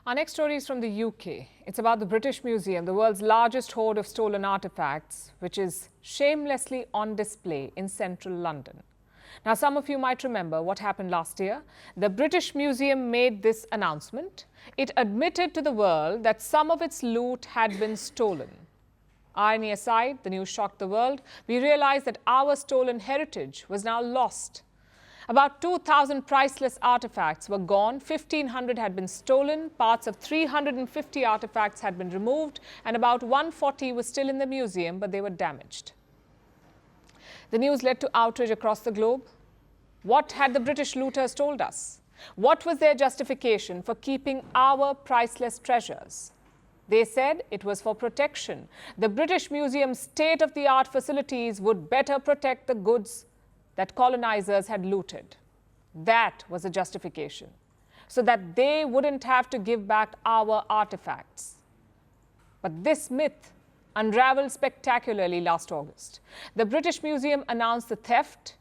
Our next story is from the UK. It's about the British Museum, the world's largest hoard of stolen artefacts, which is shamelessly on display in central London. Now, some of you might remember what happened last year. The British Museum made this announcement. It admitted to the world that some of its loot had been stolen. Irony aside, the news shocked the world. We realized that our stolen heritage was now lost. About 2,000 priceless artifacts were gone, 1,500 had been stolen, parts of 350 artifacts had been removed, and about 140 were still in the museum, but they were damaged. The news led to outrage across the globe. What had the British looters told us? What was their justification for keeping our priceless treasures? They said it was for protection. The British Museum's state-of-the-art facilities would better protect the goods that colonizers had looted. That was a justification, so that they wouldn't have to give back our artifacts. But this myth unraveled spectacularly last August. The British Museum announced the theft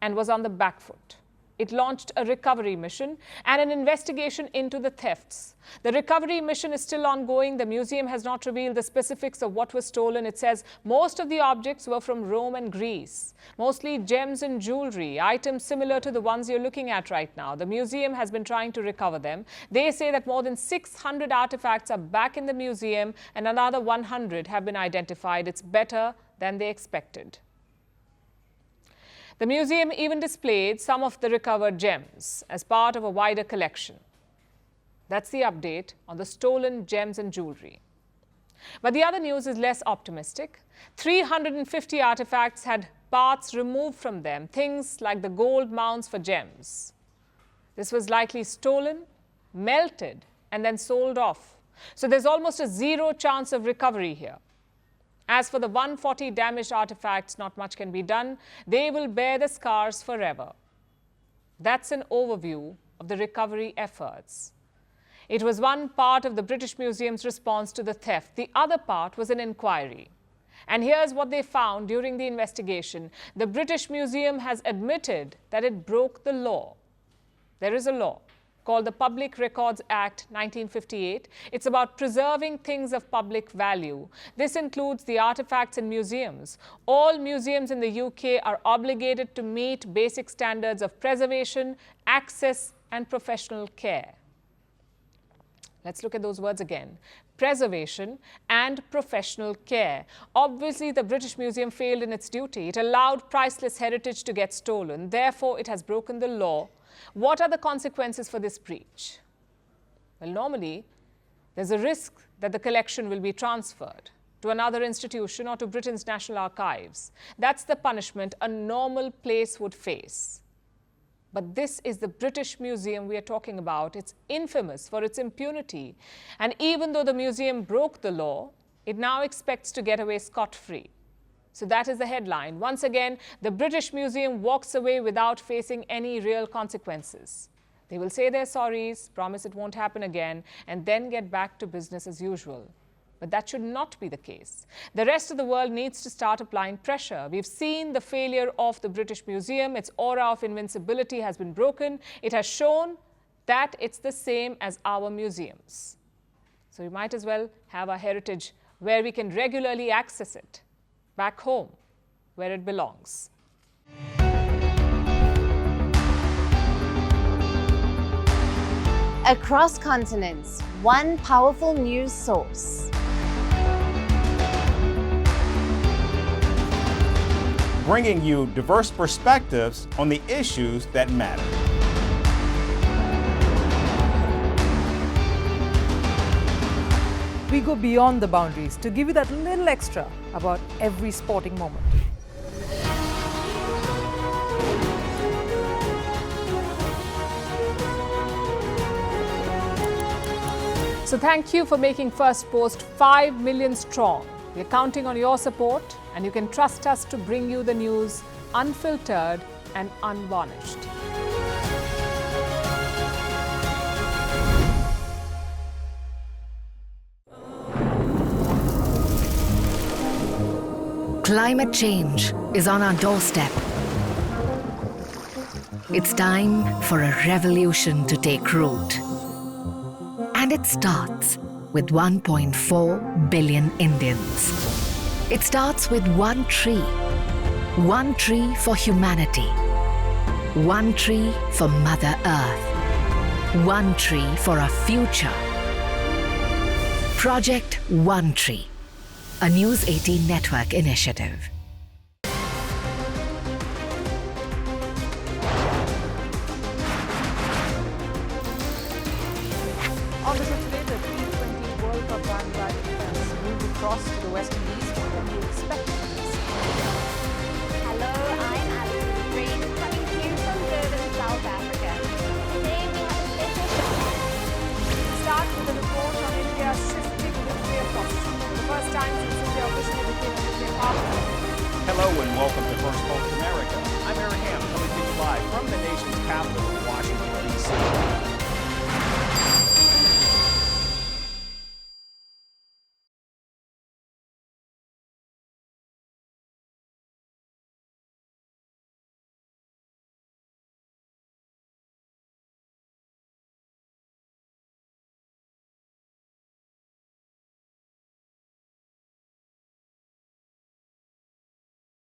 and was on the back foot. It launched a recovery mission and an investigation into the thefts. The recovery mission is still ongoing. The museum has not revealed the specifics of what was stolen. It says most of the objects were from Rome and Greece, mostly gems and jewelry, items similar to the ones you're looking at right now. The museum has been trying to recover them. They say that more than 600 artifacts are back in the museum and another 100 have been identified. It's better than they expected. The museum even displayed some of the recovered gems as part of a wider collection. That's the update on the stolen gems and jewelry. But the other news is less optimistic. 350 artifacts had parts removed from them, things like the gold mounts for gems. This was likely stolen, melted, and then sold off. So there's almost a zero chance of recovery here. As for the 140 damaged artifacts, not much can be done. They will bear the scars forever. That's an overview of the recovery efforts. It was one part of the British Museum's response to the theft. The other part was an inquiry. And here's what they found during the investigation. The British Museum has admitted that it broke the law. There is a law called the Public Records Act 1958. It's about preserving things of public value. This includes the artifacts in museums. All museums in the UK are obligated to meet basic standards of preservation, access, and professional care. Let's look at those words again. Preservation and professional care. Obviously, the British Museum failed in its duty. It allowed priceless heritage to get stolen. Therefore, it has broken the law. What are the consequences for this breach? Well, normally, there's a risk that the collection will be transferred to another institution or to Britain's National Archives. That's the punishment a normal place would face. But this is the British Museum we are talking about. It's infamous for its impunity. And even though the museum broke the law, it now expects to get away scot-free. So that is the headline. Once again, the British Museum walks away without facing any real consequences. They will say their sorries, promise it won't happen again, and then get back to business as usual. But that should not be the case. The rest of the world needs to start applying pressure. We've seen the failure of the British Museum. Its aura of invincibility has been broken. It has shown that it's the same as our museums. So we might as well have our heritage where we can regularly access it. Back home, where it belongs. Across continents, one powerful news source. Bringing you diverse perspectives on the issues that matter. We go beyond the boundaries to give you that little extra about every sporting moment. So thank you for making Firstpost 5 million strong. We're counting on your support, and you can trust us to bring you the news unfiltered and unvarnished. Climate change is on our doorstep. It's time for a revolution to take root. And And it starts with 1.4 billion Indians. It starts with one tree. One tree for humanity. One tree for Mother Earth. One tree for a future. Project One Tree, a News 18 network initiative. On this today, the T20 World Cup bandwagon has moved across to the West Indies.